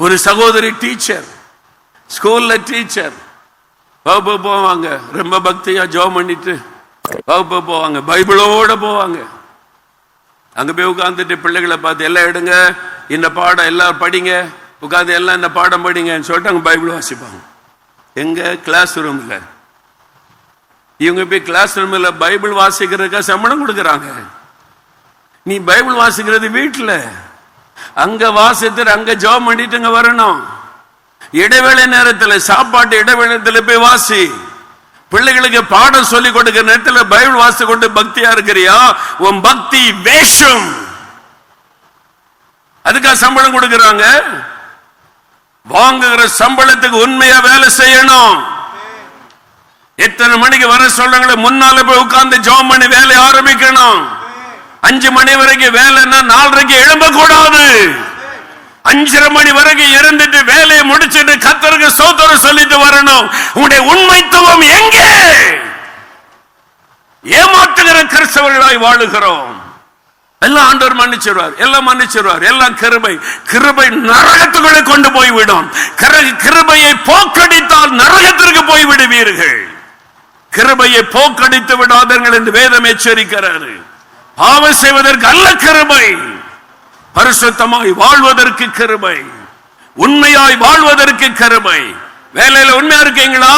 ஒரு சகோதரி டீச்சர், ஸ்கூல்ல டீச்சர், வகுப்பு போவாங்க, ரொம்ப பக்தியா ஜெபம் பண்ணிட்டு வகுப்பு போவாங்க, பைபிளோட போவாங்க. அங்க போய் உட்கார்ந்துட்டு பிள்ளைகளை பார்த்து எல்லாம் எடுங்க, இந்த பாடம் எல்லாரும் படிங்க, உட்காந்து எல்லாம் இந்த பாடம் படிங்கன்னு சொல்லிட்டு அங்க பைபிள் வாசிப்பாங்க. எங்க கிளாஸ் ரூம்ல. இவங்க போய் கிளாஸ் ரூம்ல பைபிள் வாசிக்கிறதுக்கு சம்பளம் கொடுக்கறாங்க. நீ பைபிள் வாசிக்கிறது வீட்டுல, அங்க வாசித்து அங்க ஜெபம் பண்ணிட்டு அங்க வரணும். இடைவேளை நேரத்தில், சாப்பாட்டு இடைவேளை நேரத்தில் போய் வாசி. பிள்ளைகளுக்கு பாடம் சொல்லி கொடுக்கிற நேரத்தில் பைபிள் வாசி கொண்டு பக்தியா இருக்கிறியா? உன் பக்தி வேஷம். அதுக்காக சம்பளம் கொடுக்கறாங்க. வாங்குகிற சம்பளத்துக்கு உண்மையா வேலை செய்யணும். எத்தனை மணிக்கு வர சொல்றாங்களே முன்னால போய் உட்கார்ந்து ஜெபம் பண்ணி வேலை ஆரம்பிக்கணும். 5 மணி வரைக்கும் வேலைன்னா 4:30 எழும்ப கூடாது. 5:30 மணி வரைக்கும் இருந்துட்டு வேலையை முடிச்சுட்டு கர்த்தருக்கு ஸ்தோத்திரம் சொல்லிட்டு வரணும். உன்னுடைய உண்மைத்துவம் எங்கே? ஏமாற்றுகிற கிறிஸ்தவர்களாய் வாழுகிறோம். எல்லாம் ஆண்டவர் மன்னிச்சிருவார், எல்லாம் மன்னிச்சிருவார், எல்லாம் கிருபை. கிருபை நரகத்துக்குள்ளே கொண்டு போய்விடும். கிருபையை போக்கடித்தால் நரகத்திற்கு போய் விடுவீர்கள். கிருபையை போக்கடித்து விடாதீர்கள் என்று வேதம் எச்சரிக்கிறார். பாவம் செய்வதற்கு அல்ல கிருபை, பரிசுத்தமாய் வாழ்வதற்கு கிருபை, உண்மையாய் வாழ்வதற்கு கிருபை. வேலையில உண்மையா இருக்கீங்களா?